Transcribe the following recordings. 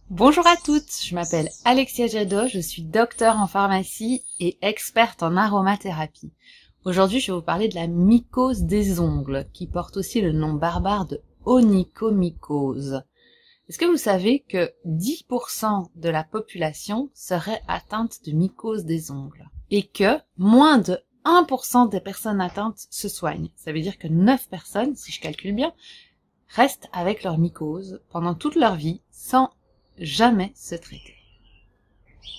Bonjour à toutes, je m'appelle Alexia Jadot, je suis docteure en pharmacie et experte en aromathérapie. Aujourd'hui, je vais vous parler de la mycose des ongles, qui porte aussi le nom barbare de onychomycose. Est-ce que vous savez que 10% de la population serait atteinte de mycose des ongles et que moins de 1% des personnes atteintes se soignent? Ça veut dire que 9 personnes, si je calcule bien, restent avec leur mycose pendant toute leur vie sans jamais se traiter.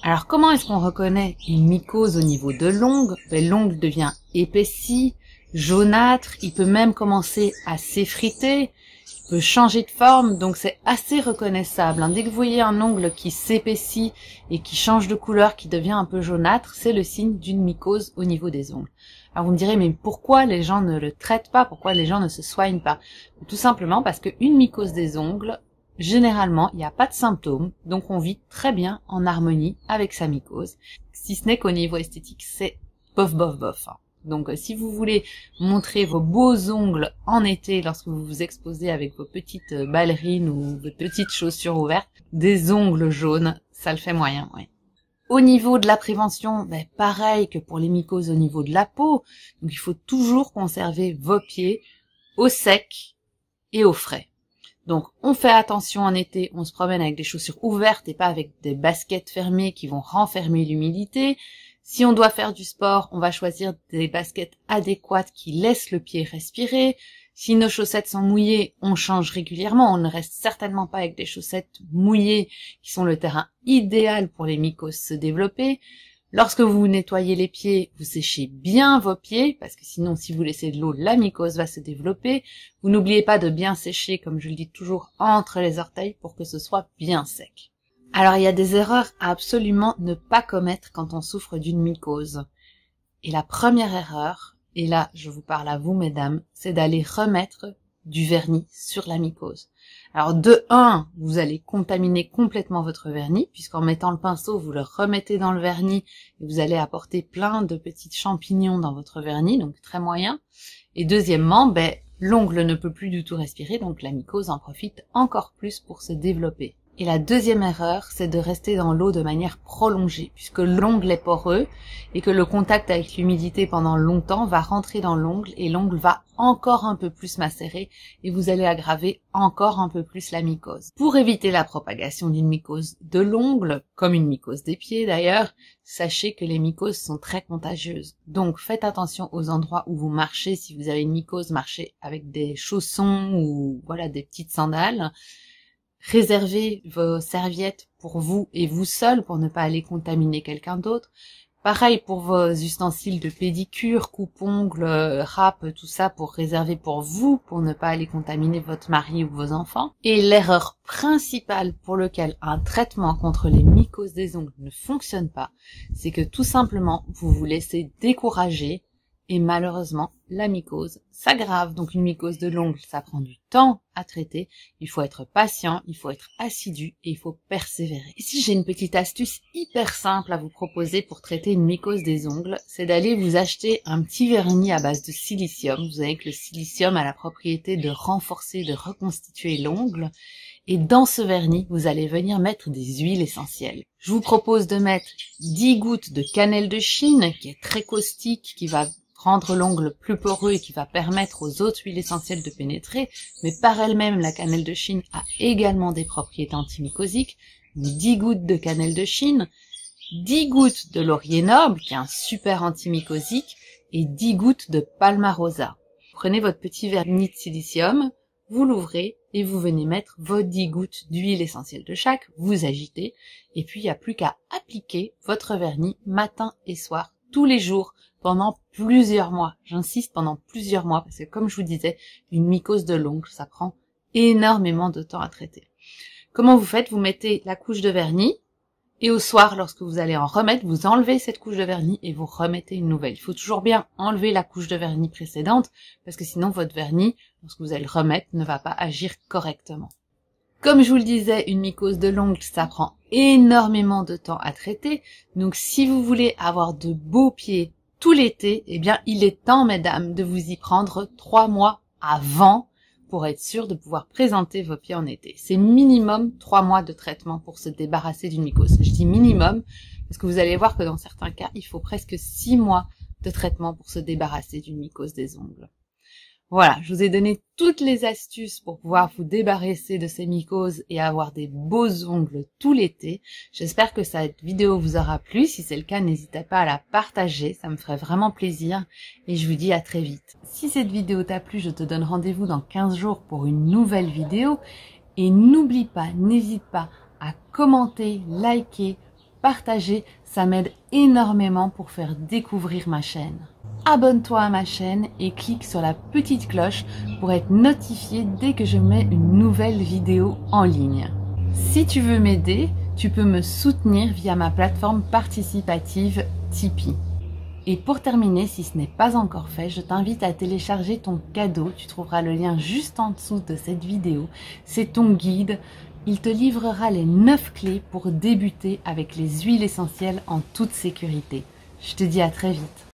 Alors comment est-ce qu'on reconnaît une mycose au niveau de l'ongle? L'ongle devient épaissi, jaunâtre, il peut même commencer à s'effriter, il peut changer de forme, donc c'est assez reconnaissable. Dès que vous voyez un ongle qui s'épaissit et qui change de couleur, qui devient un peu jaunâtre, c'est le signe d'une mycose au niveau des ongles. Alors vous me direz, mais pourquoi les gens ne le traitent pas? Pourquoi les gens ne se soignent pas? Tout simplement parce qu'une mycose des ongles, généralement, il n'y a pas de symptômes, donc on vit très bien en harmonie avec sa mycose. Si ce n'est qu'au niveau esthétique, c'est bof bof bof. Donc si vous voulez montrer vos beaux ongles en été lorsque vous vous exposez avec vos petites ballerines ou vos petites chaussures ouvertes, des ongles jaunes, ça le fait moyen, oui. Au niveau de la prévention, pareil que pour les mycoses au niveau de la peau, donc il faut toujours conserver vos pieds au sec et au frais. Donc, on fait attention en été, on se promène avec des chaussures ouvertes et pas avec des baskets fermées qui vont renfermer l'humidité. Si on doit faire du sport, on va choisir des baskets adéquates qui laissent le pied respirer. Si nos chaussettes sont mouillées, on change régulièrement. On ne reste certainement pas avec des chaussettes mouillées qui sont le terrain idéal pour les mycoses se développer. Lorsque vous nettoyez les pieds, vous séchez bien vos pieds, parce que sinon, si vous laissez de l'eau, la mycose va se développer. Vous n'oubliez pas de bien sécher, comme je le dis toujours, entre les orteils pour que ce soit bien sec. Alors, il y a des erreurs à absolument ne pas commettre quand on souffre d'une mycose. Et la première erreur, et là, je vous parle à vous, mesdames, c'est d'aller remettre du vernis sur la mycose. Alors de 1, vous allez contaminer complètement votre vernis, puisqu'en mettant le pinceau, vous le remettez dans le vernis et vous allez apporter plein de petits champignons dans votre vernis, donc très moyen. Et deuxièmement, l'ongle ne peut plus du tout respirer, donc la mycose en profite encore plus pour se développer. Et la deuxième erreur, c'est de rester dans l'eau de manière prolongée, puisque l'ongle est poreux et que le contact avec l'humidité pendant longtemps va rentrer dans l'ongle et l'ongle va encore un peu plus macérer et vous allez aggraver encore un peu plus la mycose. Pour éviter la propagation d'une mycose de l'ongle, comme une mycose des pieds d'ailleurs, sachez que les mycoses sont très contagieuses. Donc faites attention aux endroits où vous marchez. Si vous avez une mycose, marchez avec des chaussons ou des petites sandales. Réservez vos serviettes pour vous et vous seul pour ne pas aller contaminer quelqu'un d'autre. Pareil pour vos ustensiles de pédicure, coupe-ongles, râpe, tout ça pour réserver pour vous, pour ne pas aller contaminer votre mari ou vos enfants. Et l'erreur principale pour laquelle un traitement contre les mycoses des ongles ne fonctionne pas, c'est que tout simplement vous vous laissez décourager. Et malheureusement, la mycose s'aggrave. Donc une mycose de l'ongle, ça prend du temps à traiter. Il faut être patient, il faut être assidu et il faut persévérer. Ici, j'ai une petite astuce hyper simple à vous proposer pour traiter une mycose des ongles. C'est d'aller vous acheter un petit vernis à base de silicium. Vous savez que le silicium a la propriété de renforcer, de reconstituer l'ongle. Et dans ce vernis, vous allez venir mettre des huiles essentielles. Je vous propose de mettre 10 gouttes de cannelle de Chine, qui est très caustique, qui va rendre l'ongle plus poreux et qui va permettre aux autres huiles essentielles de pénétrer, mais par elle-même, la cannelle de Chine a également des propriétés antimycosiques. 10 gouttes de cannelle de Chine, 10 gouttes de laurier noble, qui est un super antimycosique, et 10 gouttes de palmarosa. Prenez votre petit vernis de silicium, vous l'ouvrez et vous venez mettre vos 10 gouttes d'huile essentielle de chaque, vous agitez, et puis il n'y a plus qu'à appliquer votre vernis matin et soir, tous les jours, pendant plusieurs mois. J'insiste pendant plusieurs mois, parce que comme je vous disais, une mycose de l'ongle, ça prend énormément de temps à traiter. Comment vous faites? Vous mettez la couche de vernis, et au soir, lorsque vous allez en remettre, vous enlevez cette couche de vernis et vous remettez une nouvelle. Il faut toujours bien enlever la couche de vernis précédente, parce que sinon votre vernis, lorsque vous allez le remettre, ne va pas agir correctement. Comme je vous le disais, une mycose de l'ongle, ça prend énormément de temps à traiter. Donc si vous voulez avoir de beaux pieds tout l'été, il est temps, mesdames, de vous y prendre 3 mois avant pour être sûr de pouvoir présenter vos pieds en été. C'est minimum 3 mois de traitement pour se débarrasser d'une mycose. Je dis minimum parce que vous allez voir que dans certains cas, il faut presque 6 mois de traitement pour se débarrasser d'une mycose des ongles. Voilà, je vous ai donné toutes les astuces pour pouvoir vous débarrasser de ces mycoses et avoir des beaux ongles tout l'été. J'espère que cette vidéo vous aura plu. Si c'est le cas, n'hésitez pas à la partager, ça me ferait vraiment plaisir. Et je vous dis à très vite. Si cette vidéo t'a plu, je te donne rendez-vous dans 15 jours pour une nouvelle vidéo. Et n'oublie pas, n'hésite pas à commenter, liker, partager, ça m'aide énormément pour faire découvrir ma chaîne. Abonne-toi à ma chaîne et clique sur la petite cloche pour être notifié dès que je mets une nouvelle vidéo en ligne. Si tu veux m'aider, tu peux me soutenir via ma plateforme participative Tipeee. Et pour terminer, si ce n'est pas encore fait, je t'invite à télécharger ton cadeau. Tu trouveras le lien juste en dessous de cette vidéo. C'est ton guide. Il te livrera les 9 clés pour débuter avec les huiles essentielles en toute sécurité. Je te dis à très vite.